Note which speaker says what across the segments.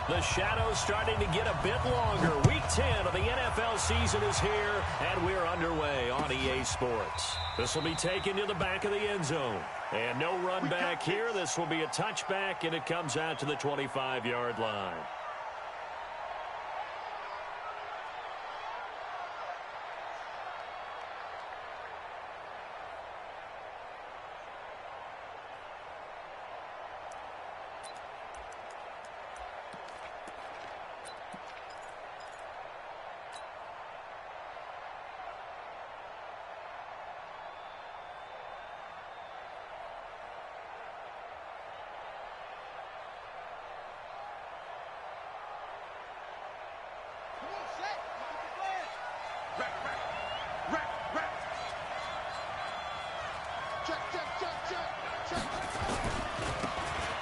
Speaker 1: The shadow's starting to get a bit longer. Week 10 of the NFL season is here, and we're underway on EA Sports. This will be taken to the back of the end zone. And no run back here. This will be a touchback, and it comes out to the 25-yard line.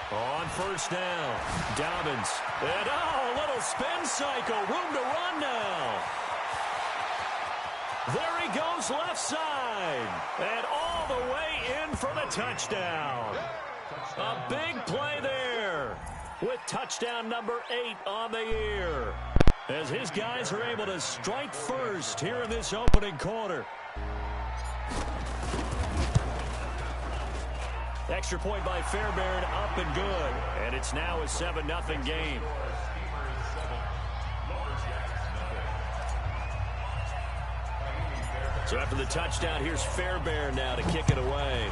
Speaker 1: On first down, Dobbins. And a little spin cycle. Room to run now. There he goes left side. And all the way in for the touchdown. A big play there with touchdown number 8 on the year. As his guys are able to strike first here in this opening quarter. Extra point by Fairbairn, up and good. And it's now a 7-0 game. So after the touchdown, here's Fairbairn now to kick it away.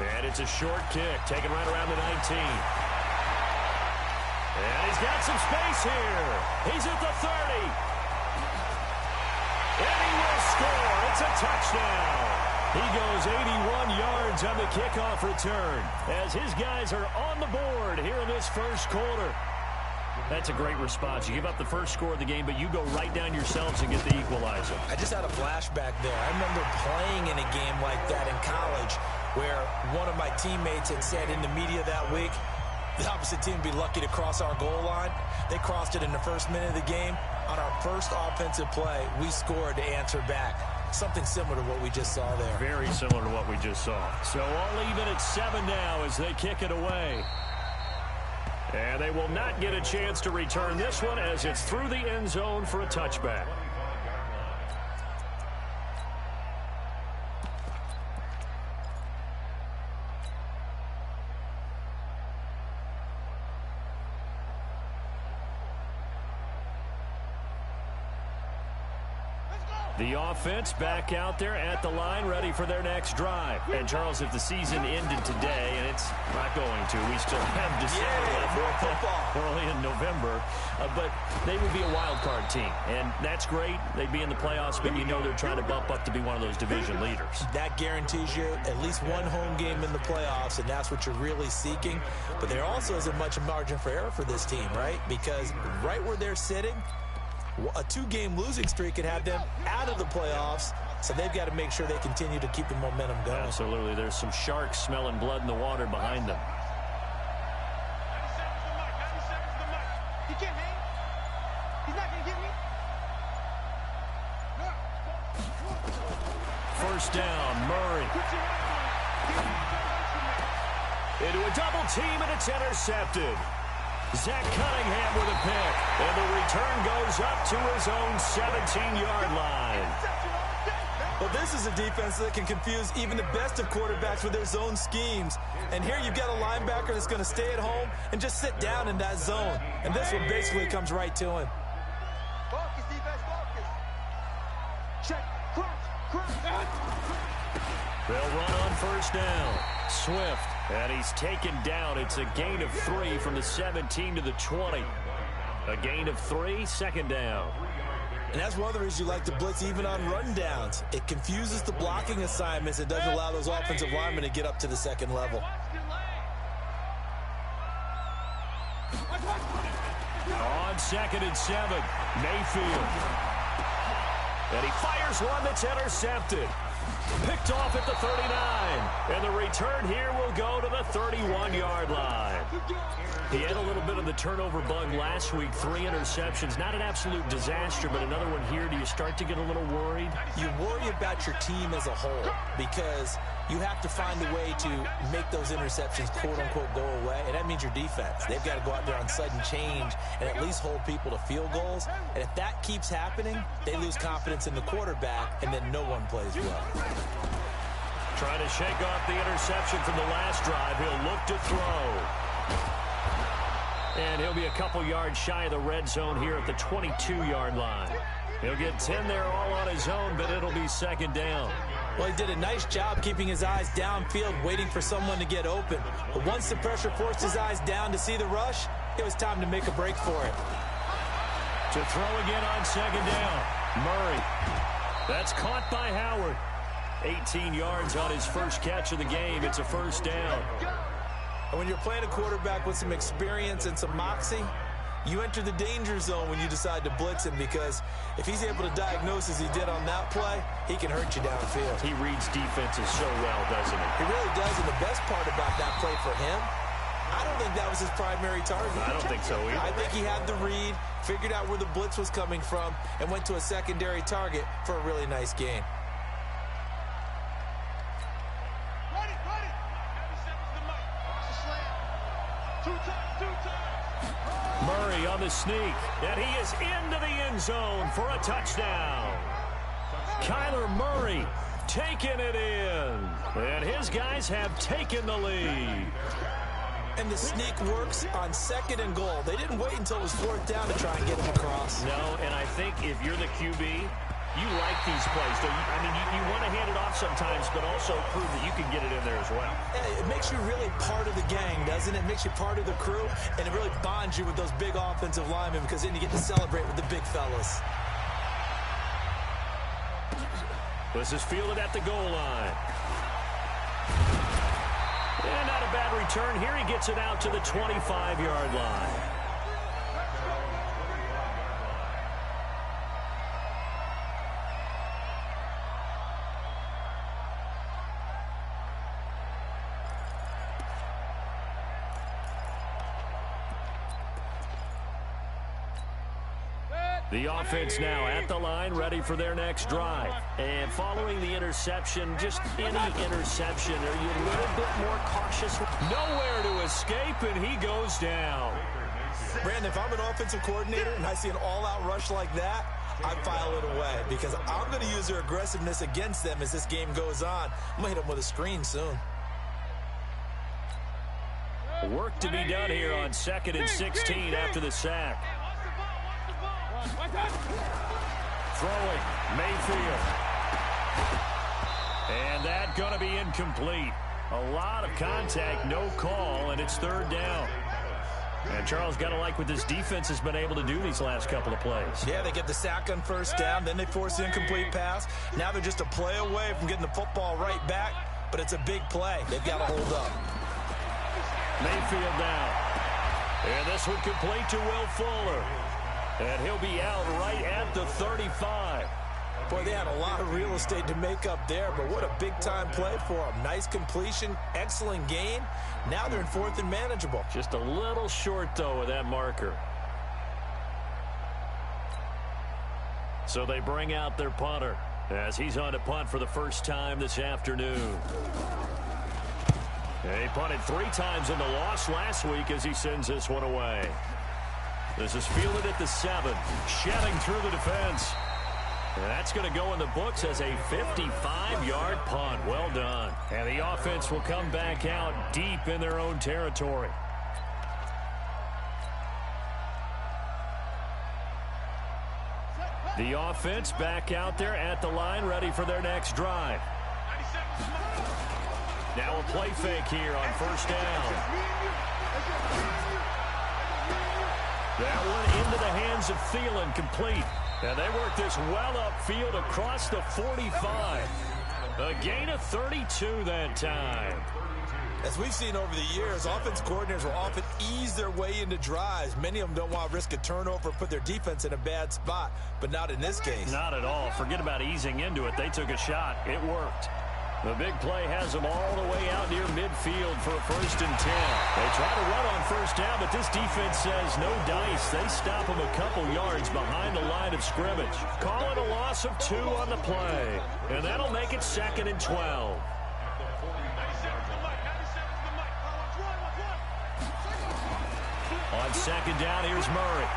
Speaker 1: And it's a short kick, taken right around the 19. And he's got some space here. He's at the 30. And he will score. It's a touchdown. He goes 81 yards on the kickoff return as his guys are on the board here in this first quarter. That's a great response. You give up the first score of the game, but you go right down yourselves and get the equalizer.
Speaker 2: I just had a flashback there. I remember playing in a game like that in college where one of my teammates had said in the media that week, the opposite team would be lucky to cross our goal line. They crossed it in the first minute of the game. On our first offensive play, we scored to answer back. Something similar to what we just saw there.
Speaker 1: Very similar to what we just saw. So all even at 7 now as they kick it away. And they will not get a chance to return this one as it's through the end zone for a touchback. The offense back out there at the line, ready for their next drive. And, Charles, if the season ended today, and it's not going to, we still have December left. We're only in November. But they would be a wild card team, and that's great. They'd be in the playoffs, but you know they're trying to bump up to be one of those division leaders.
Speaker 2: That guarantees you at least one home game in the playoffs, and that's what you're really seeking. But there also isn't much margin for error for this team, right? Because right where they're sitting, a 2-game losing streak could have them out of the playoffs, so they've got to make sure they continue to keep the momentum going.
Speaker 1: Absolutely. There's some sharks smelling blood in the water behind them.
Speaker 3: He can't hang. He's not going to get me.
Speaker 1: First down, Murray. Into a double team, and it's intercepted. Zach Cunningham with a pick, and the return goes up to his own 17-yard line.
Speaker 4: Well, this is a defense that can confuse even the best of quarterbacks with their zone schemes. And here you've got a linebacker that's going to stay at home and just sit down in that zone. And this one basically comes right to him.
Speaker 3: Focus, defense, focus. Check, crunch.
Speaker 1: They'll run on first down. Swift, and he's taken down. It's a gain of 3 from the 17 to the 20. A gain of 3, second down.
Speaker 2: And that's one of the reasons you like to blitz even on rundowns. It confuses the blocking assignments and doesn't allow those offensive linemen to get up to the second level.
Speaker 1: On 2nd and 7, Mayfield. And he fires one that's intercepted. Picked off at the 39. And the return here will go to the 31-yard line. He had a little bit of the turnover bug last week. 3 interceptions. Not an absolute disaster, but another one here. Do you start to get a little worried?
Speaker 2: You worry about your team as a whole because you have to find a way to make those interceptions, quote-unquote, go away, and that means your defense. They've got to go out there on sudden change and at least hold people to field goals, and if that keeps happening, they lose confidence in the quarterback, and then no one plays well.
Speaker 1: Trying to shake off the interception from the last drive. He'll look to throw. And he'll be a couple yards shy of the red zone here at the 22-yard line. He'll get 10 there all on his own, but it'll be second down.
Speaker 2: Well, he did a nice job keeping his eyes downfield, waiting for someone to get open. But once the pressure forced his eyes down to see the rush, it was time to make a break for it.
Speaker 1: To throw again on second down. Murray. That's caught by Howard. 18 yards on his first catch of the game. It's a first down.
Speaker 2: And when you're playing a quarterback with some experience and some moxie, you enter the danger zone when you decide to blitz him, because if he's able to diagnose as he did on that play, he can hurt you downfield.
Speaker 1: He reads defenses so well, doesn't he?
Speaker 2: He really does, and the best part about that play for him, I don't think that was his primary target.
Speaker 1: I don't think so either.
Speaker 2: I think he had the read, figured out where the blitz was coming from, and went to a secondary target for a really nice gain.
Speaker 1: Murray on the sneak, and he is into the end zone for a touchdown. Kyler Murray taking it in, and his guys have taken the lead.
Speaker 2: And the sneak works on second and goal. They didn't wait until it was fourth down to try and get him across.
Speaker 1: No, and I think if you're the QB, you like these plays. I mean, you want to hand it off sometimes, but also prove that you can get it in there as well.
Speaker 2: Yeah, it makes you really part of the gang, doesn't it? It makes you part of the crew, and it really bonds you with those big offensive linemen, because then you get to celebrate with the big fellas.
Speaker 1: This is fielded at the goal line. And not a bad return here. He gets it out to the 25-yard line. The offense now at the line, ready for their next drive. And following the interception, just any interception, are you a little bit more cautious? Nowhere to escape, and he goes down.
Speaker 2: Brandon, if I'm an offensive coordinator and I see an all-out rush like that, I file it away, because I'm going to use their aggressiveness against them as this game goes on. I'm going to hit them with a screen soon.
Speaker 1: Work to be done here on 2nd and 16 after the sack. Throwing, Mayfield. And that going to be incomplete. A lot of contact, no call, and it's third down. And Charles, got to like what this defense has been able to do these last couple of plays.
Speaker 2: Yeah, they get the sack on first down, then they force the incomplete pass. Now they're just a play away from getting the football right back, but it's a big play. They've got to hold up.
Speaker 1: Mayfield down. And this one complete to Will Fuller. And he'll be out right at the 35.
Speaker 2: Boy, they had a lot of real estate to make up there, but what a big-time play for them. Nice completion, excellent gain. Now they're in fourth and manageable.
Speaker 1: Just a little short, though, of that marker. So they bring out their punter as he's on to punt for the first time this afternoon. He punted 3 times in the loss last week as he sends this one away. This is fielded at the 7, shedding through the defense. And that's going to go in the books as a 55-yard punt. Well done. And the offense will come back out deep in their own territory. The offense back out there at the line, ready for their next drive. Now a play fake here on first down. That one into the hands of Thielen, complete. And they work this well upfield across the 45. A gain of 32 that time.
Speaker 2: As we've seen over the years, offense coordinators will often ease their way into drives. Many of them don't want to risk a turnover or put their defense in a bad spot, but not in this case.
Speaker 1: Not at all. Forget about easing into it. They took a shot. It worked. The big play has them all the way out near midfield for a 1st and 10. They try to run on first down, but this defense says no dice. They stop them a couple yards behind the line of scrimmage. Call it a loss of 2 on the play, and that'll make it 2nd and 12. On second down, here's Murray.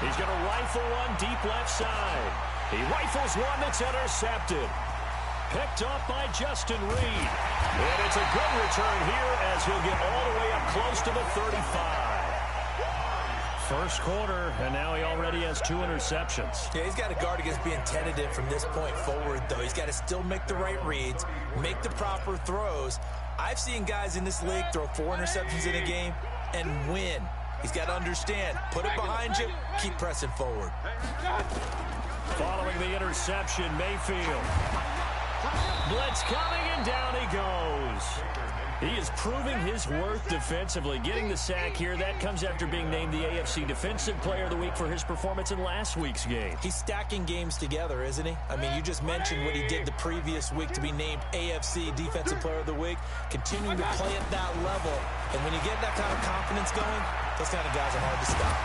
Speaker 1: He's going to rifle one deep left side. He rifles one that's intercepted. Picked off by Justin Reed. And it's a good return here as he'll get all the way up close to the 35. First quarter, and now he already has 2 interceptions.
Speaker 2: Yeah, he's got to guard against being tentative from this point forward, though. He's got to still make the right reads, make the proper throws. I've seen guys in this league throw 4 interceptions in a game and win. He's got to understand, put it behind you, keep pressing forward.
Speaker 1: Following the interception, Mayfield. Blitz coming, and down he goes. He is proving his worth defensively, getting the sack here. That comes after being named the AFC Defensive Player of the Week for his performance in last week's game.
Speaker 2: He's stacking games together, isn't he? I mean, you just mentioned what he did the previous week to be named AFC Defensive Player of the Week, continuing to play at that level. And when you get that kind of confidence going, those kind of guys are hard to stop.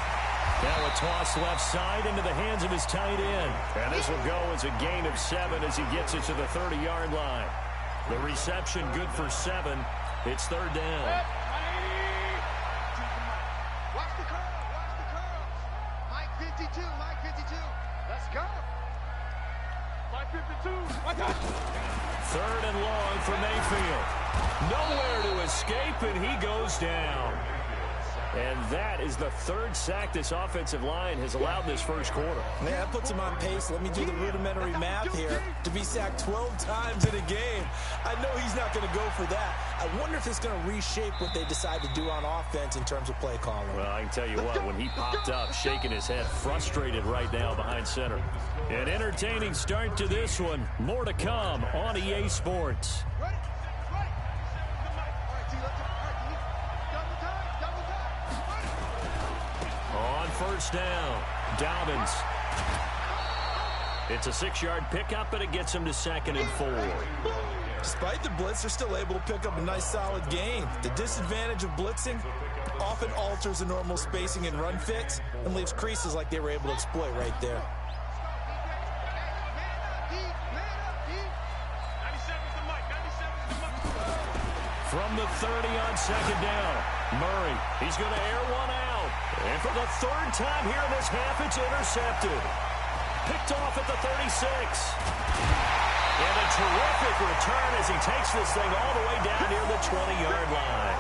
Speaker 1: Now a toss left side into the hands of his tight end. And this will go as a gain of 7 as he gets it to the 30-yard line. The reception good for 7. It's third down.
Speaker 3: Watch the curl. Watch the curls. Mike 52. Mike 52. Let's go. Mike 52. Watch out.
Speaker 1: Third and long for Mayfield. Nowhere to escape, and he goes down. And that is the 3rd sack this offensive line has allowed this first quarter.
Speaker 2: Man, that puts him on pace. Let me do the rudimentary math here. To be sacked 12 times in a game, I know he's not going to go for that. I wonder if it's going to reshape what they decide to do on offense in terms of play calling.
Speaker 1: Well, I can tell you what, when he popped up, shaking his head, frustrated right now behind center. An entertaining start to this one. More to come on EA Sports. On first down, Dobbins. It's a 6-yard pickup, but it gets him to 2nd and 4.
Speaker 2: Despite the blitz, they're still able to pick up a nice solid gain. The disadvantage of blitzing often alters the normal spacing and run fits and leaves creases like they were able to exploit right there.
Speaker 1: From the 30 on second down, Murray, he's going to air one out. And for the 3rd time here in this half, it's intercepted. Picked off at the 36. And a terrific return as he takes this thing all the way down near the 20-yard line.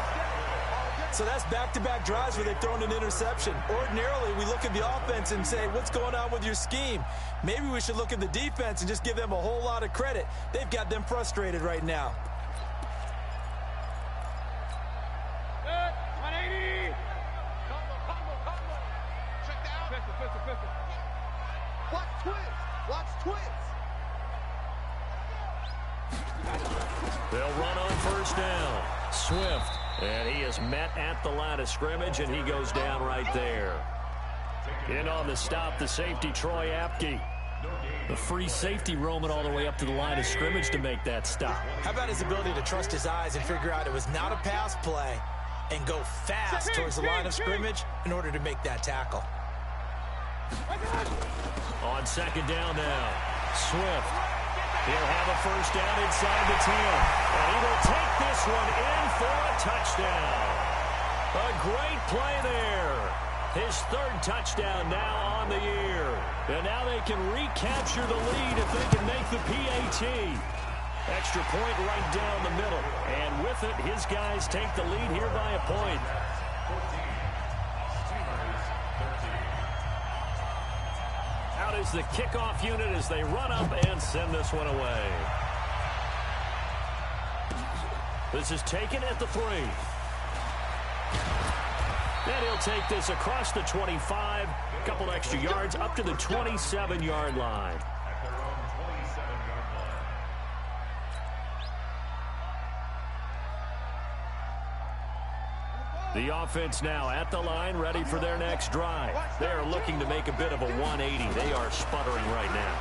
Speaker 2: So that's back-to-back drives where they've thrown an interception. Ordinarily, we look at the offense and say, what's going on with your scheme? Maybe we should look at the defense and just give them a whole lot of credit. They've got them frustrated right now.
Speaker 3: Watch twins.
Speaker 1: They'll run on first down. Swift. And he is met at the line of scrimmage, and he goes down right there. In on the stop, the safety, Troy Apke. The free safety roaming all the way up to the line of scrimmage to make that stop.
Speaker 2: How about his ability to trust his eyes and figure out it was not a pass play and go fast towards the line of scrimmage in order to make that tackle.
Speaker 1: On second down now, Swift. He'll have a first down inside the 10. And he will take this one in for a touchdown. A great play there. His 3rd touchdown now on the year. And now they can recapture the lead if they can make the PAT. Extra point right down the middle. And with it, his guys take the lead here by a point. Out is the kickoff unit as they run up and send this one away. This is taken at the 3. And he'll take this across the 25, a couple extra yards up to the 27-yard line. The offense now at the line, ready for their next drive. They are looking to make a bit of a 180. They are sputtering right now.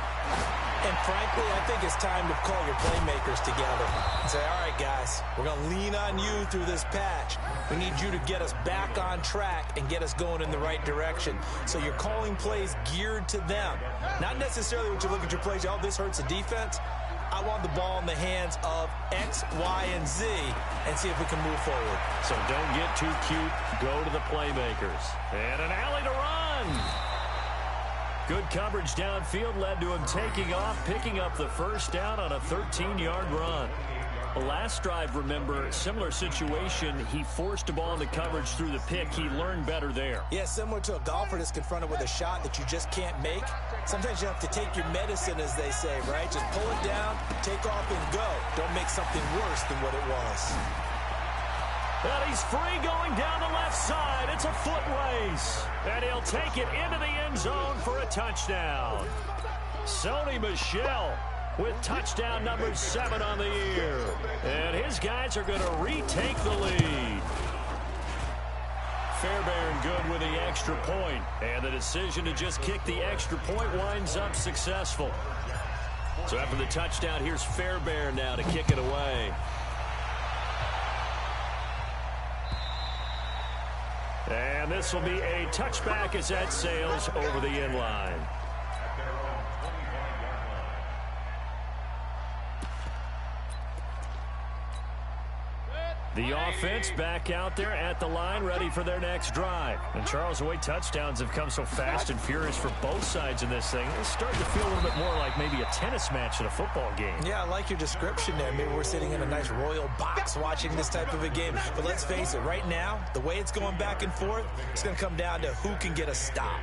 Speaker 2: And frankly, I think it's time to call your playmakers together and say, all right, guys, we're going to lean on you through this patch. We need you to get us back on track and get us going in the right direction. So you're calling plays geared to them. Not necessarily what you look at your plays, oh, this hurts the defense. I want the ball in the hands of X, Y, and Z and see if we can move forward.
Speaker 1: So don't get too cute. Go to the playmakers. And an alley to run. Good coverage downfield led to him taking off, picking up the first down on a 13-yard run. Last drive, remember, similar situation. He forced the ball into coverage through the pick. He learned better there.
Speaker 2: Yeah, similar to a golfer that's confronted with a shot that you just can't make. Sometimes you have to take your medicine, as they say, right? Just pull it down, take off, and go. Don't make something worse than what it was.
Speaker 1: And he's free going down the left side. It's a foot race. And he'll take it into the end zone for a touchdown. Sony Michel with touchdown number 7 on the year. And his guys are going to retake the lead. Fairbairn good with the extra point. And the decision to just kick the extra point winds up successful. So after the touchdown, here's Fairbairn now to kick it away. And this will be a touchback as that sails over the end line. The offense back out there at the line, ready for their next drive. And Charles, the way touchdowns have come so fast and furious for both sides in this thing, it's starting to feel a little bit more like maybe a tennis match in a football game.
Speaker 2: Yeah, I like your description there. Maybe we're sitting in a nice royal box watching this type of a game. But let's face it, right now, the way it's going back and forth, it's going to come down to who can get a stop.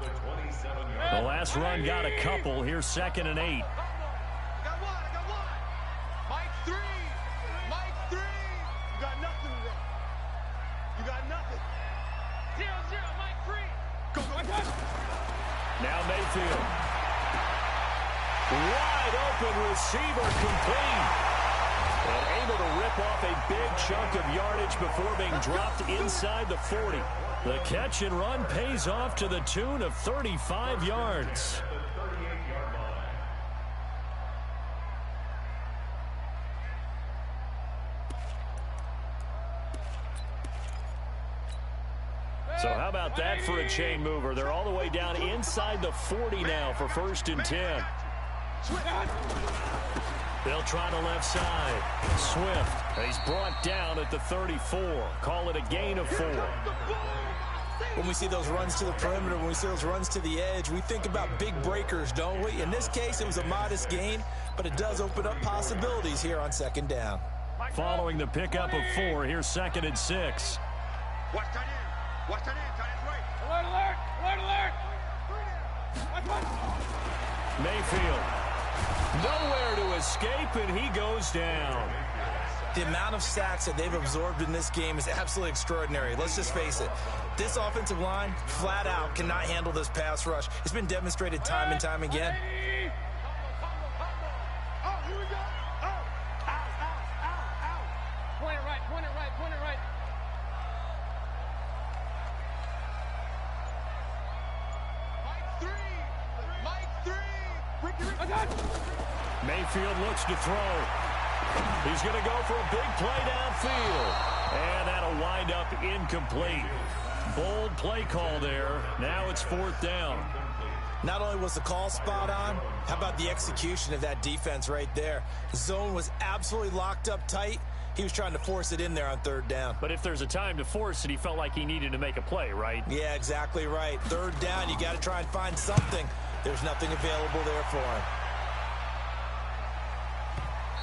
Speaker 1: The last run got a couple. Here's 2nd and 8. Now Mayfield. Wide open receiver complete. And able to rip off a big chunk of yardage before being dropped inside the 40. The catch and run pays off to the tune of 35 yards. So how about that for a chain mover? They're all the way down inside the 40 now for 1st and 10. They'll try the left side. Swift. He's brought down at the 34. Call it a gain of 4.
Speaker 2: When we see those runs to the perimeter, when we see those runs to the edge, we think about big breakers, don't we? In this case, it was a modest gain, but it does open up possibilities here on 2nd down.
Speaker 1: Following the pickup of 4, here's 2nd and 6.
Speaker 3: Watch that in. Watch that in. Tight end right.
Speaker 5: Alert, alert, alert, alert.
Speaker 1: Mayfield. Nowhere to escape, and he goes down.
Speaker 2: The amount of sacks that they've absorbed in this game is absolutely extraordinary. Let's just face it. This offensive line, flat out, cannot handle this pass rush. It's been demonstrated time and time again.
Speaker 3: Oh, here we go. Oh. Ow, ow, ow, ow.
Speaker 5: Point it right, point it right, point it right.
Speaker 1: Mayfield looks to throw. He's going to go for a big play downfield. And that'll wind up incomplete. Bold play call there. Now it's 4th down.
Speaker 2: Not only was the call spot on, how about the execution of that defense right there? The zone was absolutely locked up tight. He was trying to force it in there on 3rd down.
Speaker 1: But if there's a time to force it, he felt like he needed to make a play, right?
Speaker 2: Yeah, exactly right. 3rd down, you got to try and find something. There's nothing available there for him.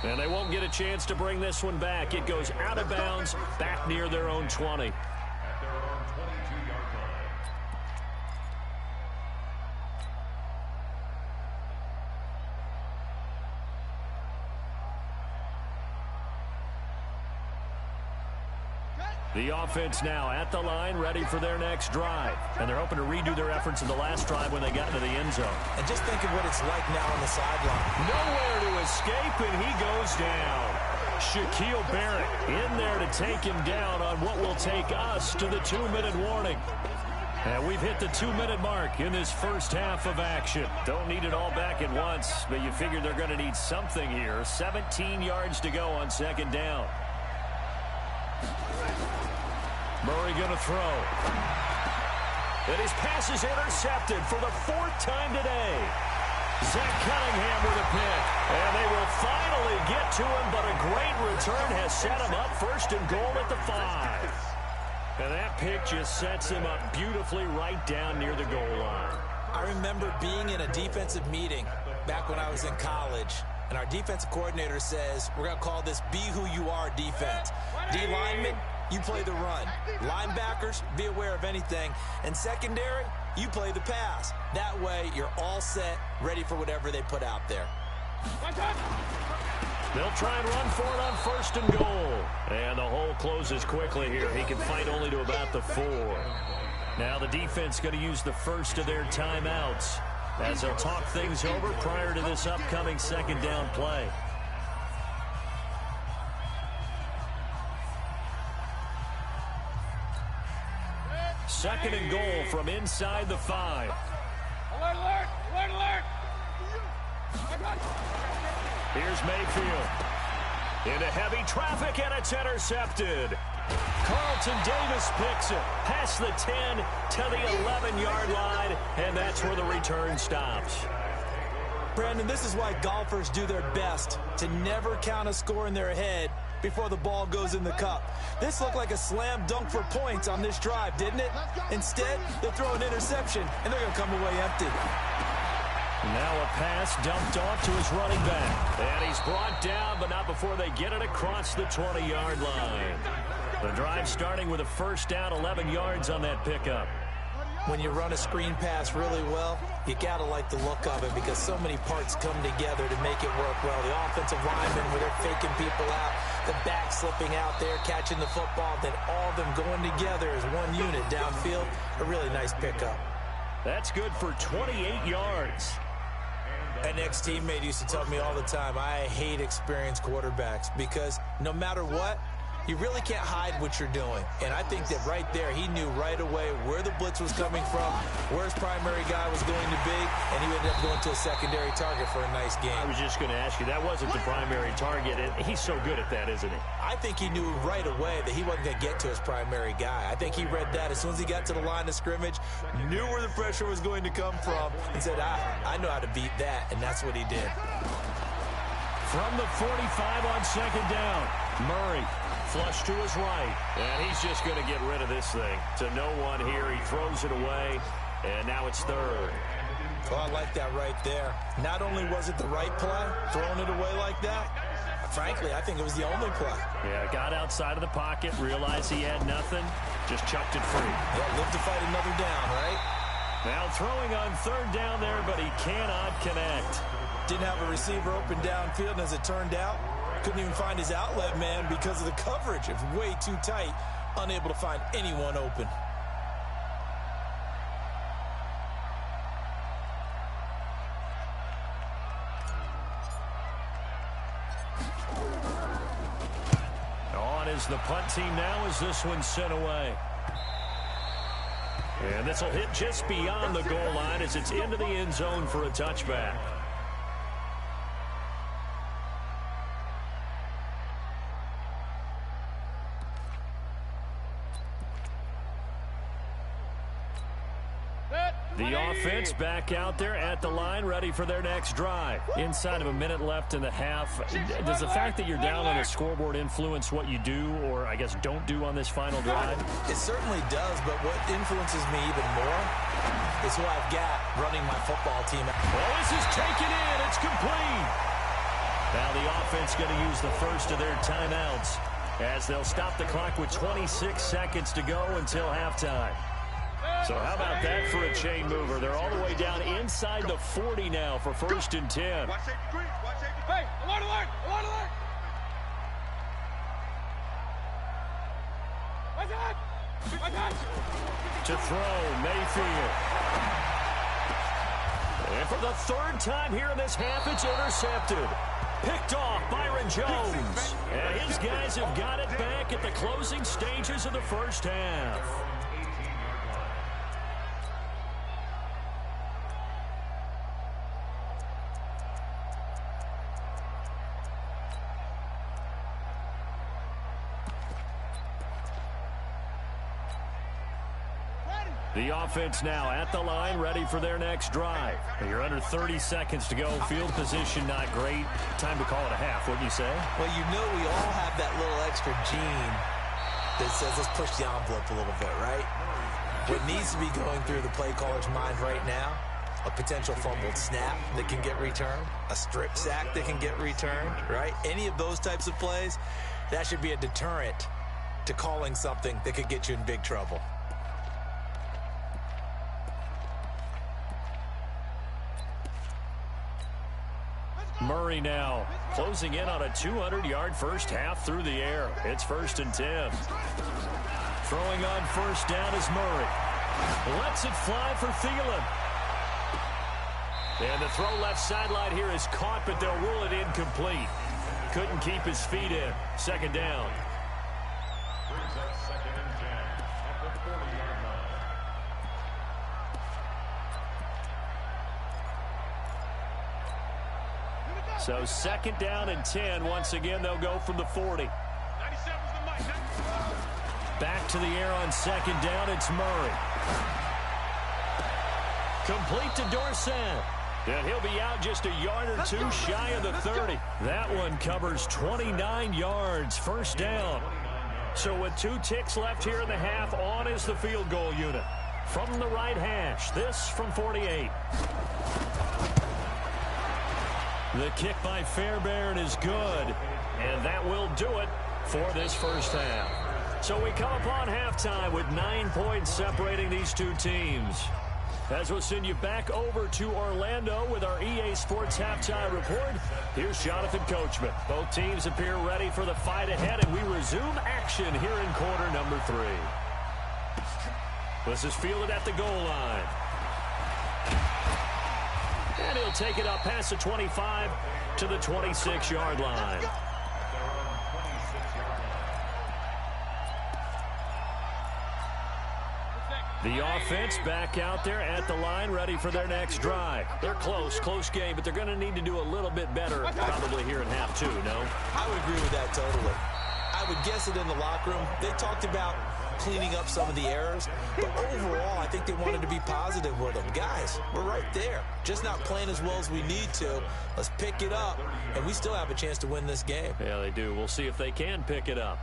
Speaker 1: And they won't get a chance to bring this one back. It goes out of bounds, back near their own 20. The offense now at the line, ready for their next drive. And they're hoping to redo their efforts in the last drive when they got into the end zone.
Speaker 2: And just think of what it's like now on the sideline.
Speaker 1: Nowhere to escape, and he goes down. Shaquille Barrett in there to take him down on what will take us to the 2-minute warning. And we've hit the 2-minute mark in this first half of action. Don't need it all back at once, but you figure they're going to need something here. 17 yards to go on 2nd down. Murray going to throw. And his pass is intercepted for the 4th time today. Zach Cunningham with a pick. And they will finally get to him, but a great return has set him up first and goal at the 5. And that pick just sets him up beautifully right down near the goal line.
Speaker 2: I remember being in a defensive meeting back when I was in college, and our defensive coordinator says, we're going to call this Be Who You Are defense. D-linemen, you play the run. Linebackers, be aware of anything. And secondary, you play the pass. That way, you're all set, ready for whatever they put out there.
Speaker 1: They'll try and run for it on first and goal. And the hole closes quickly here. He can fight only to about the 4. Now the defense going to use the first of their timeouts as they'll talk things over prior to this upcoming second down play. Second and goal from inside the 5.
Speaker 5: Alert, alert, alert, alert.
Speaker 1: Here's Mayfield. Into heavy traffic, and it's intercepted. Carlton Davis picks it past the 10 to the 11-yard line, and that's where the return stops.
Speaker 2: Brandon, this is why golfers do their best to never count a score in their head before the ball goes in the cup. This looked like a slam dunk for points on this drive, didn't it? Instead, they throw an interception, and they're going to come away empty.
Speaker 1: Now a pass dumped off to his running back. And he's brought down, but not before they get it across the 20-yard line. The drive starting with a first down, 11 yards on that pickup.
Speaker 2: When you run a screen pass really well, you got to like the look of it because so many parts come together to make it work well. The offensive linemen, where they're faking people out, the back slipping out there, catching the football, then all of them going together as one unit downfield. A really nice pickup.
Speaker 1: That's good for 28 yards.
Speaker 2: An ex-teammate used to tell me all the time, I hate experienced quarterbacks because no matter what, you really can't hide what you're doing. And I think that right there, he knew right away where the blitz was coming from, where his primary guy was going to be, and he ended up going to a secondary target for a nice game.
Speaker 1: I was just going to ask you, that wasn't the primary target, and he's so good at that, isn't he?
Speaker 2: I think he knew right away that he wasn't going to get to his primary guy. I think he read that as soon as he got to the line of scrimmage, knew where the pressure was going to come from, and said, I know how to beat that, and that's what he did.
Speaker 1: From the 45 on second down, Murray. Flush to his right, and he's just going to get rid of this thing. To no one here, he throws it away, and now it's third.
Speaker 2: Oh, I like that right there. Not only was it the right play, throwing it away like that, frankly, I think it was the only play.
Speaker 1: Yeah, got outside of the pocket, realized he had nothing, just chucked it free.
Speaker 2: Yeah, live to fight another down, right?
Speaker 1: Now throwing on third down there, but he cannot connect.
Speaker 2: Didn't have a receiver open downfield, and as it turned out, couldn't even find his outlet man because of the coverage. It was way too tight, unable to find anyone open.
Speaker 1: On is the punt team now as this one's sent away. And this will hit just beyond the goal line as it's into the end zone for a touchback. The offense back out there at the line, ready for their next drive. Inside of a minute left in the half. Does the fact that you're down on the scoreboard influence what you do, or I guess don't do on this final drive?
Speaker 2: It certainly does, but what influences me even more is who I've got running my football team.
Speaker 1: Well, this is taken in. It's complete. Now the offense going to use the first of their timeouts as they'll stop the clock with 26 seconds to go until halftime. So how about that for a chain mover? They're all the way down inside the 40 now for first and 10.
Speaker 5: Hey, alert, alert, alert, alert.
Speaker 1: To throw, Mayfield. And for the third time here in this half, it's intercepted. Picked off Byron Jones. And his guys have got it back at the closing stages of the first half. The offense now at the line, ready for their next drive. You're under 30 seconds to go. Field position not great. Time to call it a half, wouldn't you say?
Speaker 2: Well, you know we all have that little extra gene that says let's push the envelope a little bit, right? What needs to be going through the play caller's mind right now, a potential fumbled snap that can get returned, a strip sack that can get returned, right? Any of those types of plays, that should be a deterrent to calling something that could get you in big trouble.
Speaker 1: Murray now closing in on a 200-yard first half through the air. It's 1st and 10. Throwing on first down is Murray. Lets it fly for Thielen. And the throw left sideline here is caught, but they'll rule it incomplete. Couldn't keep his feet in. 2nd down. So 2nd down and 10. Once again, they'll go from the 40. Back to the air on 2nd down. It's Murray. Complete to Dorsett. And he'll be out just a yard or two shy of the 30. That one covers 29 yards. 1st down. So with 2 ticks left here in the half, on is the field goal unit. From the right hash, this from 48. The kick by Fairbairn is good, and that will do it for this first half. So we come upon halftime with 9 points separating these two teams. As we'll send you back over to Orlando with our EA Sports Halftime Report, here's Jonathan Coachman. Both teams appear ready for the fight ahead, and we resume action here in quarter number 3. This is fielded at the goal line. And he'll take it up past the 25 to the 26-yard line. The offense back out there at the line, ready for their next drive. They're close game, but they're going to need to do a little bit better probably here in half 2, no?
Speaker 2: I would agree with that totally. I would guess it in the locker room. They talked about cleaning up some of the errors, but overall, I think they wanted to be positive with them. Guys, we're right there. Just not playing as well as we need to. Let's pick it up, and we still have a chance to win this game.
Speaker 1: Yeah, they do. We'll see if they can pick it up.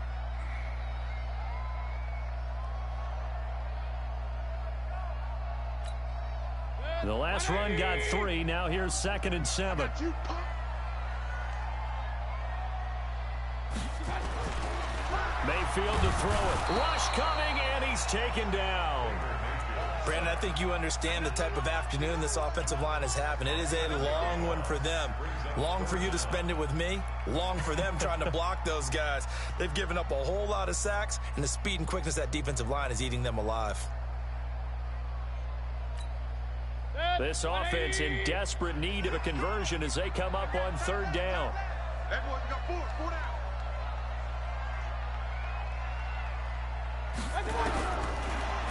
Speaker 1: The last run got 3. Now here's 2nd and 7. Mayfield to throw it. Rush coming, and he's taken down.
Speaker 2: Brandon, I think you understand the type of afternoon this offensive line is having. It is a long one for them. Long for you to spend it with me. Long for them trying to block those guys. They've given up a whole lot of sacks, and the speed and quickness of that defensive line is eating them alive.
Speaker 1: This offense in desperate need of a conversion as they come up on 3rd down.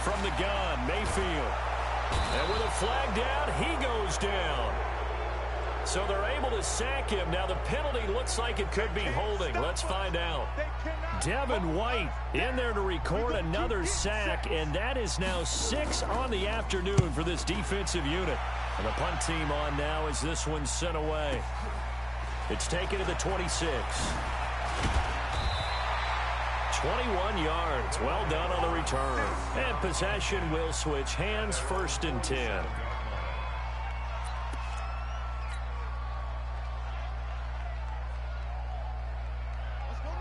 Speaker 1: From the gun, Mayfield. And with a flag down, he goes down. So they're able to sack him. Now the penalty looks like it could be holding. Let's find out. Devin White in there to record another sack, and that is now 6 on the afternoon for this defensive unit. And the punt team on now as this one's sent away. It's taken to the 26. 21 yards. Well done on the return. And possession will switch hands. 1st and 10.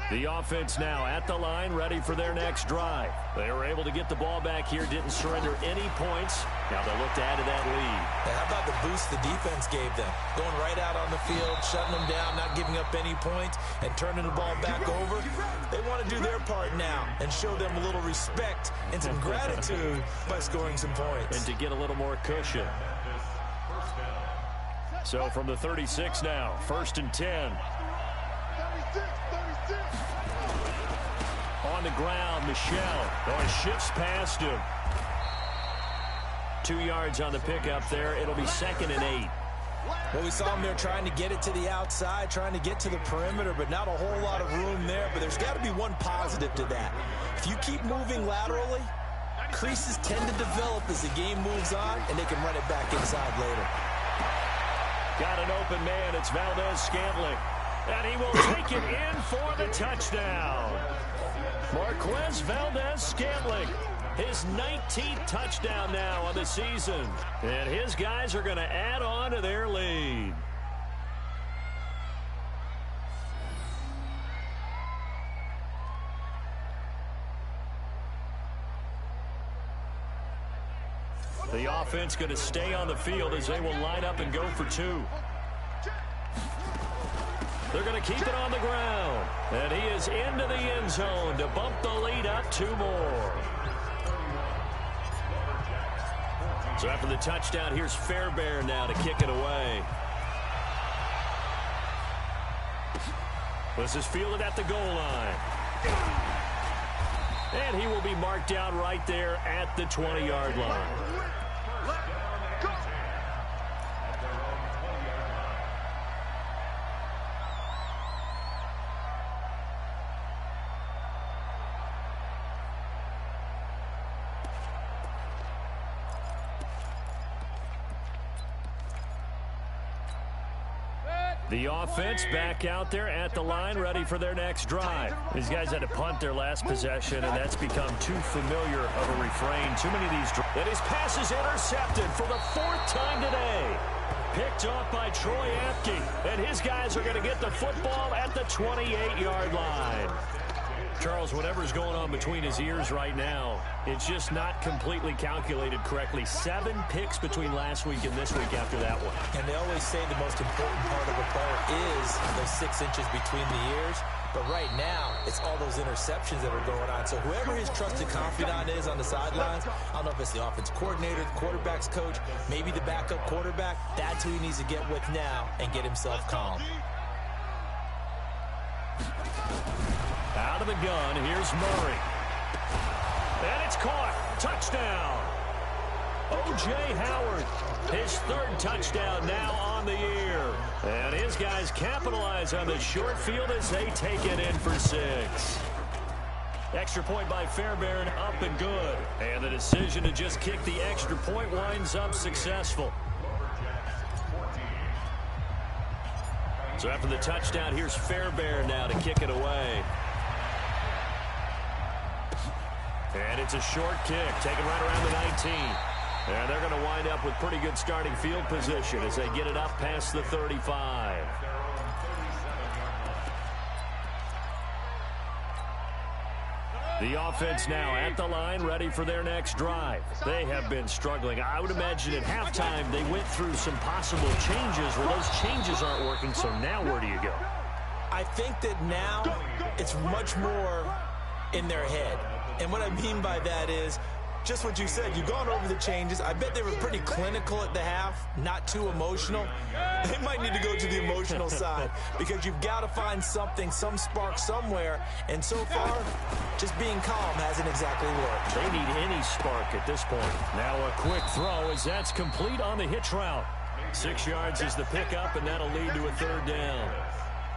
Speaker 1: The offense now at the line, ready for their next drive. They were able to get the ball back here, didn't surrender any points. Now they'll look to add to that lead.
Speaker 2: How about the boost the defense gave them? Going right out on the field, shutting them down, not giving up any points, and turning the ball back over. They want to do their part now and show them a little respect and some gratitude by scoring some points.
Speaker 1: And to get a little more cushion. So from the 36 now, 1st and 10. On the ground, Michelle. Oh, it shifts past him. 2 yards on the pickup there. It'll be 2nd and 8.
Speaker 2: Well, we saw him there trying to get it to the outside, trying to get to the perimeter, but not a whole lot of room there. But there's got to be one positive to that. If you keep moving laterally, Creases tend to develop as the game moves on, and they can run it back inside later.
Speaker 1: Got an open man. It's Valdez-Scantling. And he will take it in for the touchdown. Marquez Valdez-Scantling, his 19th touchdown now on the season. And his guys are going to add on to their lead. The offense going to stay on the field as they will line up and go for two. They're going to keep it on the ground. And he is into the end zone to bump the lead up 2 more. So after the touchdown, here's Fairbairn now to kick it away. This is fielded at the goal line. And he will be marked down right there at the 20-yard line. The offense back out there at the line, ready for their next drive. These guys had to punt their last possession, and that's become too familiar of a refrain. Too many of these. And his pass is intercepted for the 4th time today. Picked off by Troy Apke, and his guys are going to get the football at the 28-yard line. Charles, whatever's going on between his ears right now, it's just not completely calculated correctly. 7 picks between last week and this week after that one.
Speaker 2: And they always say the most important part of a player is those 6 inches between the ears. But right now, it's all those interceptions that are going on. So whoever his trusted confidant is on the sidelines, I don't know if it's the offense coordinator, the quarterback's coach, maybe the backup quarterback, that's who he needs to get with now and get himself calm.
Speaker 1: Out of the gun, here's Murray. And it's caught. Touchdown. O.J. Howard, his 3rd touchdown now on the year. And his guys capitalize on the short field as they take it in for 6. Extra point by Fairbairn, up and good. And the decision to just kick the extra point winds up successful. So after the touchdown, here's Fairbairn now to kick it away. And it's a short kick, taken right around the 19. And they're going to wind up with pretty good starting field position as they get it up past the 35. The offense now at the line, ready for their next drive. They have been struggling. I would imagine at halftime they went through some possible changes. Well, those changes aren't working, so now where do you go?
Speaker 2: I think that now it's much more in their head. And what I mean by that is just what you said. You've gone over the changes. I bet they were pretty clinical at the half, not too emotional. They might need to go to the emotional side because you've got to find something, some spark somewhere. And so far, just being calm hasn't exactly worked.
Speaker 1: They need any spark at this point. Now a quick throw as that's complete on the hitch route. 6 yards is the pickup, and that'll lead to a 3rd down.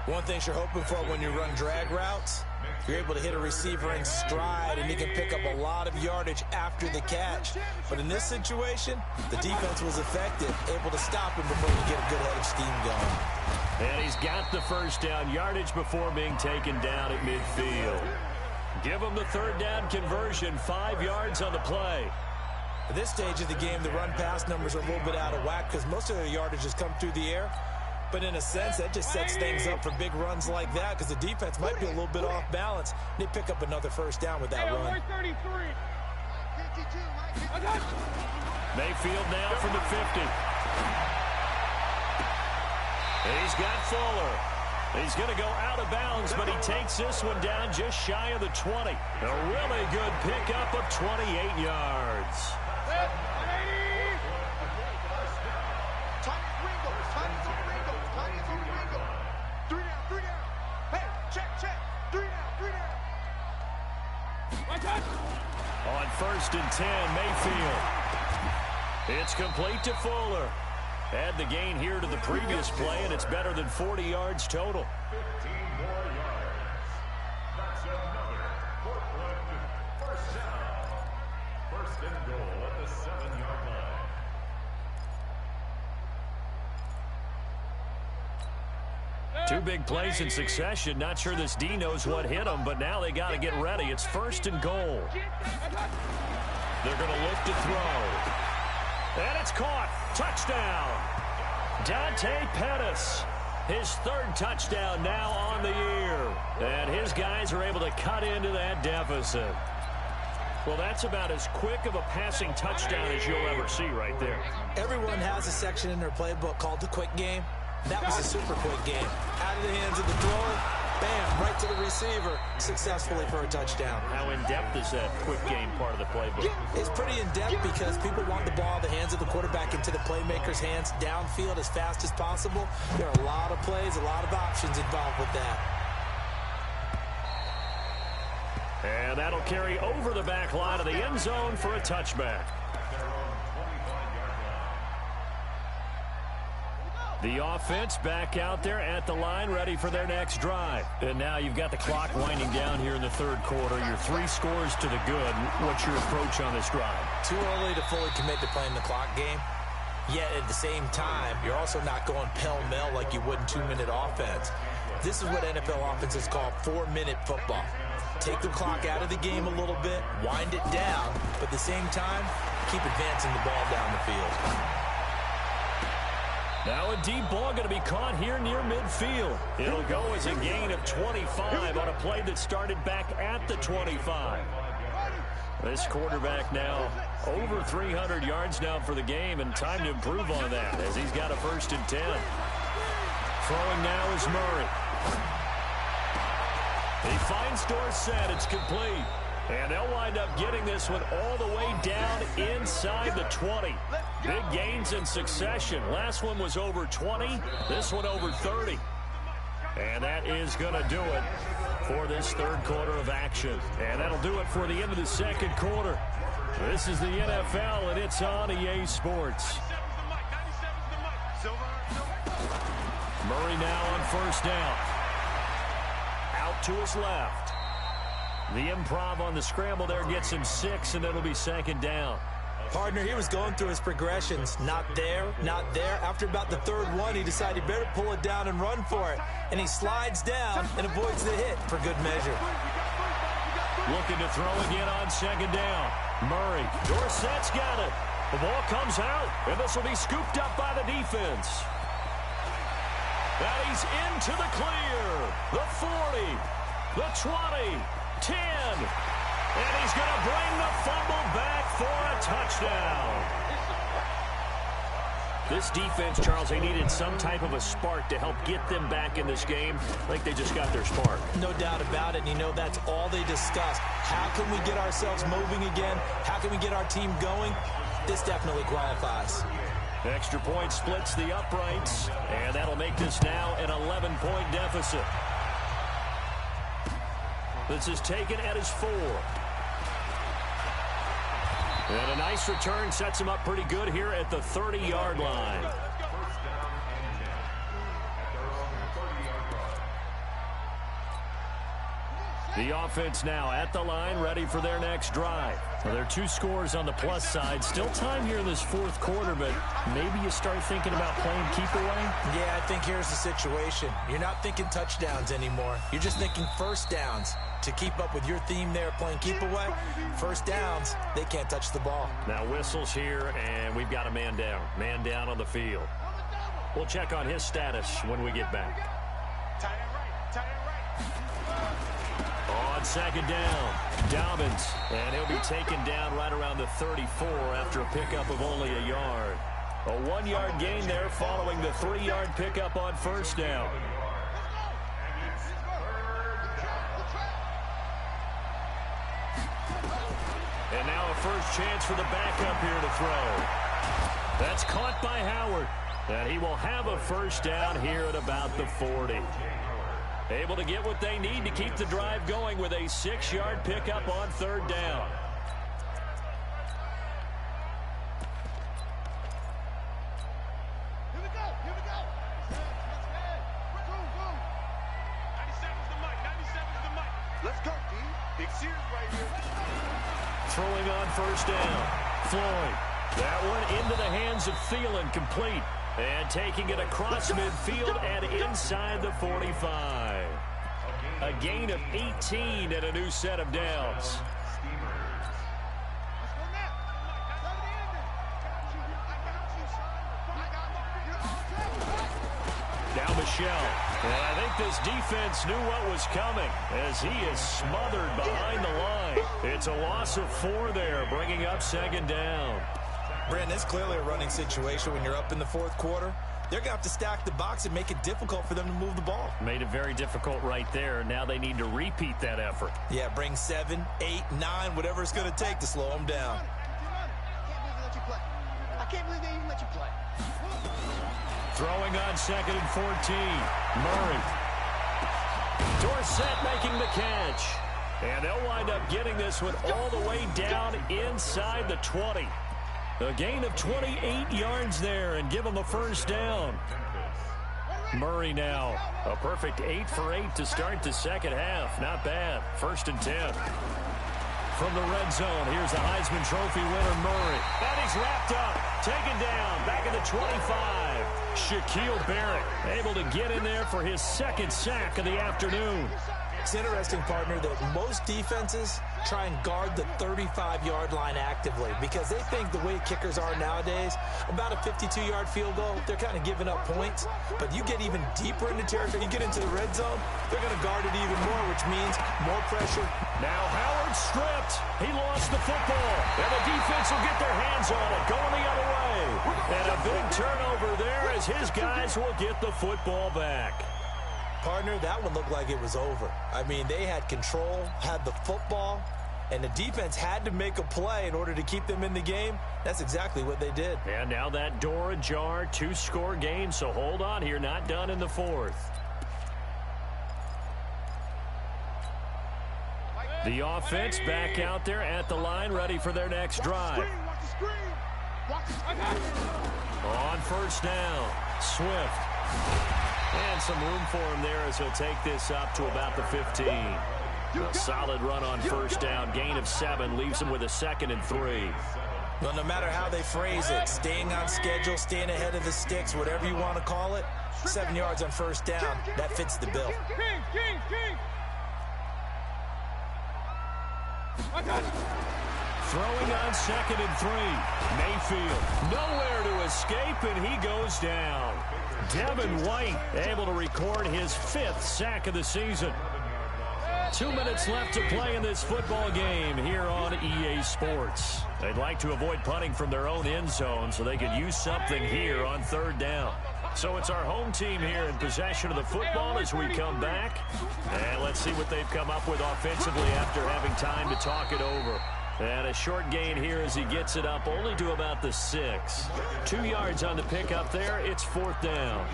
Speaker 2: One thing you're hoping for when you run drag routes, you're able to hit a receiver in stride, and he can pick up a lot of yardage after the catch. But in this situation, the defense was effective, able to stop him before he get a good head of steam going.
Speaker 1: And he's got the 1st down yardage before being taken down at midfield. Give him the 3rd down conversion, 5 yards on the play.
Speaker 2: At this stage of the game, the run-pass numbers are a little bit out of whack because most of their yardage has come through the air. But in a sense, that just sets things up for big runs like that because the defense might be a little bit off balance. They pick up another 1st down with that run.
Speaker 1: Mayfield now from the 50. He's got Fuller. He's going to go out of bounds, but he takes this one down just shy of the 20. A really good pickup of 28 yards. On 1st and 10, Mayfield. It's complete to Fuller. Add the gain here to the previous play, and it's better than 40 yards total.
Speaker 5: 15 more yards. That's another 4 collected 1st down. 1st
Speaker 1: Two big plays in succession. Not sure this D knows what hit him, but now they got to get ready. It's 1st and goal. They're going to look to throw. And it's caught. Touchdown. Dante Pettis. His 3rd touchdown now on the year. And his guys are able to cut into that deficit. Well, that's about as quick of a passing touchdown as you'll ever see right there.
Speaker 2: Everyone has a section in their playbook called the quick game. That was a super quick game. Out of the hands of the thrower, bam, right to the receiver, successfully for a touchdown.
Speaker 1: How in-depth is that quick game part of the playbook?
Speaker 2: It's pretty in-depth because people want the ball in the hands of the quarterback into the playmaker's hands downfield as fast as possible. There are a lot of plays, a lot of options involved with that.
Speaker 1: And that'll carry over the back line of the end zone for a touchback. The offense back out there at the line, ready for their next drive. And now you've got the clock winding down here in the 3rd quarter. You're 3 scores to the good. What's your approach on this drive?
Speaker 2: Too early to fully commit to playing the clock game. Yet at the same time, you're also not going pell-mell like you would in 2-minute offense. This is what NFL offenses call 4-minute football. Take the clock out of the game a little bit, wind it down, but at the same time, keep advancing the ball down the field.
Speaker 1: Now a deep ball going to be caught here near midfield. It'll go as a gain of 25 on a play that started back at the 25. This quarterback now over 300 yards now for the game, and time to improve on that as he's got a 1st and 10. Throwing now is Murray. He finds Dorsett. It's complete. And they'll wind up getting this one all the way down inside the 20. Big gains in succession. Last one was over 20. This one over 30. And that is going to do it for this 3rd quarter of action. And that'll do it for the end of the 2nd quarter. This is the NFL, and it's on EA Sports. Murray now on 1st down. Out to his left. The improv on the scramble there gets him 6, and it'll be 2nd down.
Speaker 2: Partner, he was going through his progressions. Not there, not there. After about the 3rd one, he decided he better pull it down and run for it. And he slides down and avoids the hit for good measure.
Speaker 1: Looking to throw again on 2nd down. Murray. Dorsett's got it. The ball comes out, and this will be scooped up by the defense. And he's into the clear. The 40, the 20, 10. And he's going to bring the fumble back for a touchdown. This defense, Charles, they needed some type of a spark to help get them back in this game. I think they just got their spark.
Speaker 2: No doubt about it, and you know that's all they discussed. How can we get ourselves moving again? How can we get our team going? This definitely qualifies.
Speaker 1: Extra point splits the uprights, and that'll make this now an 11-point deficit. This is taken at his 4. And a nice return sets him up pretty good here at the 30-yard line. The offense now at the line, ready for their next drive. Well, there are 2 scores on the plus side. Still time here in this 4th quarter, but maybe you start thinking about playing keep away?
Speaker 2: Yeah, I think here's the situation. You're not thinking touchdowns anymore. You're just thinking 1st downs. To keep up with your theme there, playing keep away, 1st downs, they can't touch the ball.
Speaker 1: Now whistles here, and we've got a man down. Man down on the field. We'll check on his status when we get back. On 2nd down, Dobbins, and he'll be taken down right around the 34 after a pickup of only a yard. A 1-yard gain there following the 3-yard pickup on 1st down. And now a first chance for the backup here to throw. That's caught by Howard. And he will have a 1st down here at about the 40. Able to get what they need to keep the drive going with a 6-yard pickup on 3rd down.
Speaker 3: Here we go. Here we go. Boom.
Speaker 5: 97's the mic. 97's the mic.
Speaker 3: Let's go, D.
Speaker 5: Big Sears right here.
Speaker 1: Throwing on 1st down. Floyd. That one into the hands of Thielen, complete. And taking it across midfield and inside the 45. A gain of 18 and a new set of downs. Now Michelle. And I think this defense knew what was coming as he is smothered behind the line. It's a loss of 4 there, bringing up second down.
Speaker 2: Brandon, it's clearly a running situation when you're up in the fourth quarter. They're going to have to stack the box and make it difficult for them to move the ball.
Speaker 1: Made it very difficult right there. Now they need to repeat that effort.
Speaker 2: Yeah, bring 7, 8, 9, whatever it's going to take to slow them down.
Speaker 3: I can't believe they even let you play.
Speaker 1: Throwing on second and 14. Murray. Dorsett making the catch. And they'll wind up getting this one all the way down inside the 20. A gain of 28 yards there and give them a first down. Murray now. A perfect 8 for 8 to start the second half. Not bad. First and 10. From the red zone, here's the Heisman Trophy winner, Murray. And he's wrapped up. Taken down. Back at the 25. Shaquille Barrett able to get in there for his second sack of the afternoon.
Speaker 2: It's interesting, partner, that most defenses try and guard the 35-yard line actively because they think the way kickers are nowadays, about a 52-yard field goal, they're kind of giving up points. But you get even deeper into territory, you get into the red zone, they're going to guard it even more, which means more pressure.
Speaker 1: Now Howard stripped. He lost the football. And the defense will get their hands on it, going the other way. And a big turnover there as his guys will get the football back.
Speaker 2: Partner, that one looked like it was over. I mean, they had control, had the football, and the defense had to make a play in order to keep them in the game. That's exactly what they did.
Speaker 1: And now that door ajar, 2-score game, so hold on here, not done in the fourth. The offense back out there at the line, ready for their next drive. On first down, Swift. And some room for him there as he'll take this up to about the 15. A solid run on first down. Gain of 7 leaves him with a 2nd and 3.
Speaker 2: Well, no matter how they phrase it, staying on schedule, staying ahead of the sticks, whatever you want to call it, 7 yards on first down, that fits the bill.
Speaker 1: Throwing on 2nd and 3. Mayfield nowhere to escape, and he goes down. Devin White able to record his 5th sack of the season. 2 minutes left to play in this football game here on EA Sports. They'd like to avoid punting from their own end zone so they could use something here on third down. So it's our home team here in possession of the football as we come back. And let's see what they've come up with offensively after having time to talk it over. And a short gain here as he gets it up only to about the 6. 2 yards on the pickup there. It's 4th down.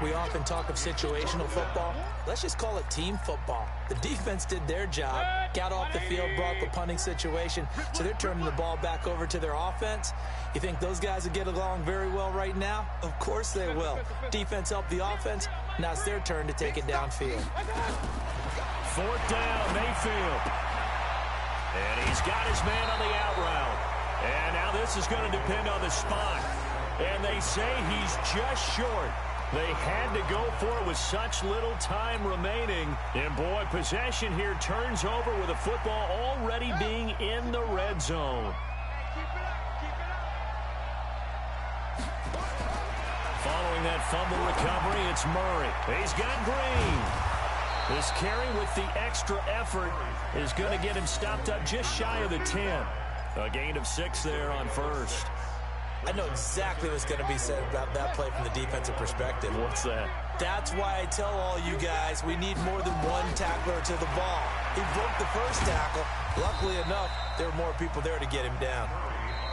Speaker 2: We often talk of situational football. Let's just call it team football. The defense did their job, got off the field, brought the punting situation, so they're turning the ball back over to their offense. You think those guys will get along very well right now? Of course they will. Defense helped the offense. Now it's their turn to take it downfield.
Speaker 1: 4th down, Mayfield. And he's got his man on the out route. And now this is going to depend on the spot. And they say he's just short. They had to go for it with such little time remaining. And, boy, possession here turns over with the football already being in the red zone. Following that fumble recovery, it's Murray. He's got Green. This carry with the extra effort is going to get him stopped up just shy of the 10. A gain of 6 there on first.
Speaker 2: I know exactly what's going to be said about that play from the defensive perspective.
Speaker 1: What's that?
Speaker 2: That's why I tell all you guys we need more than one tackler to the ball. He broke the first tackle. Luckily enough, there were more people there to get him down.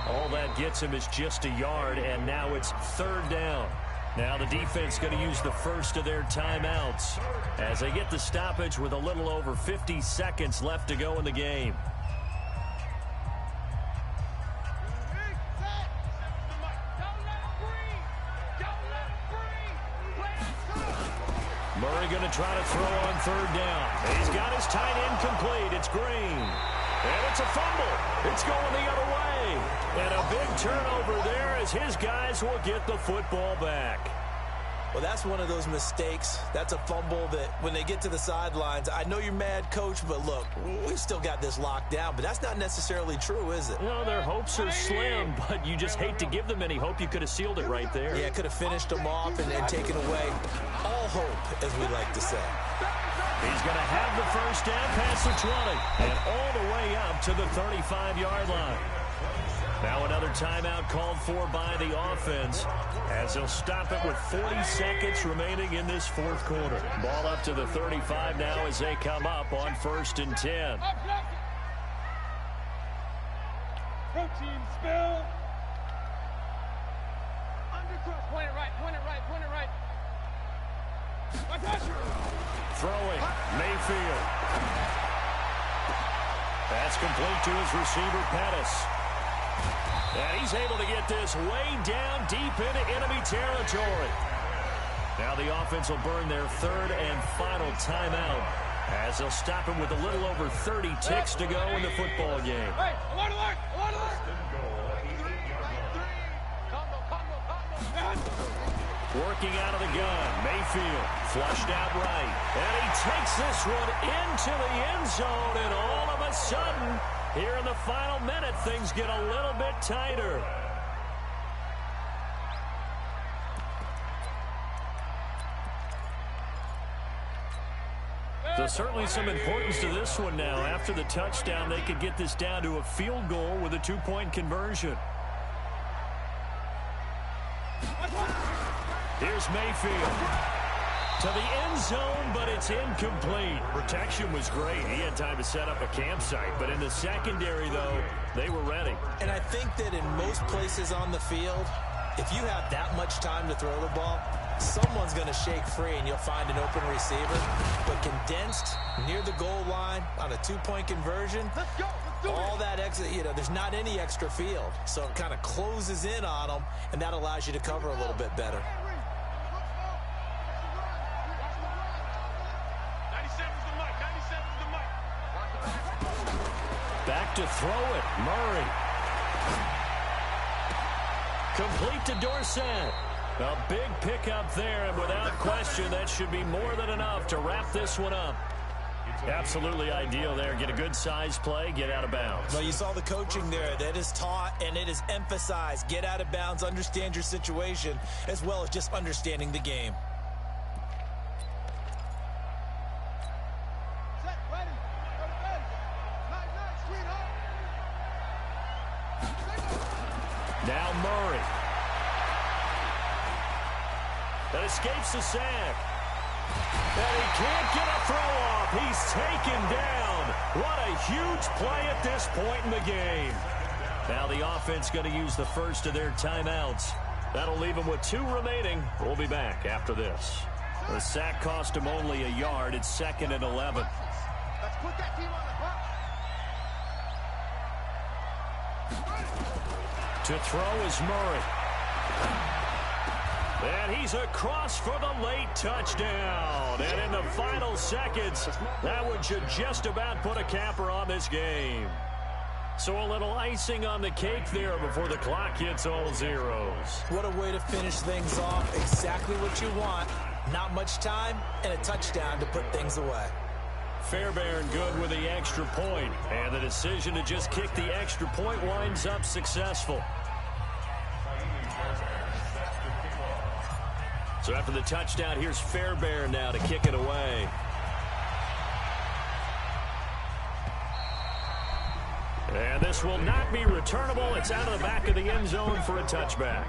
Speaker 1: All that gets him is just a yard, and now it's 3rd down. Now the defense going to use the first of their timeouts as they get the stoppage with a little over 50 seconds left to go in the game. Murray going to try to throw on 3rd down. He's got his tight end complete. It's Green. And a It's a fumble. It's going the other way. And a big turnover there as his guys will get the football back.
Speaker 2: Well, that's one of those mistakes. That's a fumble that when they get to the sidelines, I know you're mad, Coach, but look, we've still got this locked down. But that's not necessarily true, is it?
Speaker 1: You know, their hopes are slim, but you just hate to give them any hope. You could have sealed it right there.
Speaker 2: Yeah, could have finished them off and taken away all hope, as we like to say.
Speaker 1: He's going to have the first down past the 20 and all the way up to the 35-yard line. Now another timeout called for by the offense as they'll stop it with 40 seconds remaining in this fourth quarter. Ball up to the 35 now as they come up on 1st and 10.
Speaker 5: Protein spill.
Speaker 3: Undercross. Point it right, point it right, point it right.
Speaker 1: Throwing, Mayfield. That's complete to his receiver, Pettis. And he's able to get this way down deep into enemy territory. Now the offense will burn their third and final timeout as they'll stop him with a little over 30 ticks to go in the football game.
Speaker 3: Hey, alert, alert, alert, alert.
Speaker 1: Working out of the gun, Mayfield flushed out right. And he takes this one into the end zone, and all of a sudden, here in the final minute, things get a little bit tighter. So certainly some importance to this one now. After the touchdown, they could get this down to a field goal with a two-point conversion. Here's Mayfield to the end zone, but it's incomplete. Protection was great. He had time to set up a campsite, but in the secondary, though, they were ready.
Speaker 2: And I think that in most places on the field, if you have that much time to throw the ball, someone's going to shake free and you'll find an open receiver. But condensed near the goal line on a two-point conversion, all that extra, there's not any extra field. So it kind of closes in on them, and that allows you to cover a little bit better.
Speaker 1: Back to throw it, Murray. Complete to Dorsett. A big pickup there, and without question, that should be more than enough to wrap this one up. Absolutely ideal there. Get a good size play, get out of bounds.
Speaker 2: Well, you saw the coaching there. That is taught and it is emphasized. Get out of bounds, understand your situation, as well as just understanding the game.
Speaker 1: Now Murray. That escapes the sack. And he can't get a throw off. He's taken down. What a huge play at this point in the game. Now the offense going to use the first of their timeouts. That'll leave them with 2 remaining. We'll be back after this. The sack cost him only a yard. It's 2nd and 11.
Speaker 3: Let's put that team on the box.
Speaker 1: To throw is Murray. And he's across for the late touchdown. And in the final seconds, that would just about put a capper on this game. So a little icing on the cake there before the clock hits all zeros.
Speaker 2: What a way to finish things off. Exactly what you want. Not much time and a touchdown to put things away.
Speaker 1: Fairbairn good with the extra point. And the decision to just kick the extra point winds up successful. So after the touchdown, here's Fairbairn now to kick it away. And this will not be returnable. It's out of the back of the end zone for a touchback.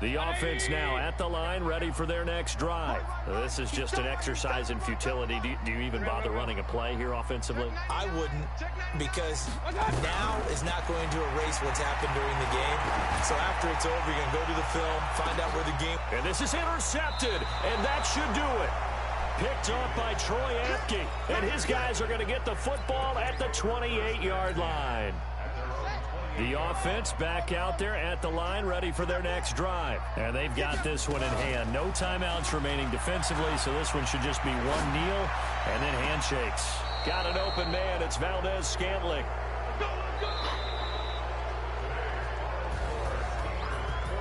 Speaker 1: The offense now at the line, ready for their next drive. This is just an exercise in futility. Do you even bother running a play here offensively?
Speaker 2: I wouldn't, because now is not going to erase what's happened during the game. So after it's over, you're going to go to the film, find out where the game...
Speaker 1: And this is intercepted, and that should do it. Picked up by Troy Apke, and his guys are going to get the football at the 28-yard line. The offense back out there at the line, ready for their next drive. And they've got this one in hand. No timeouts remaining defensively, so this one should just be one kneel and then handshakes. Got an open man. It's Valdez-Scantling.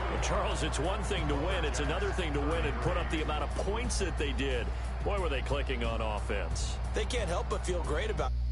Speaker 1: Well, Charles, it's one thing to win. It's another thing to win and put up the amount of points that they did. Boy, were they clicking on offense.
Speaker 2: They can't help but feel great about it.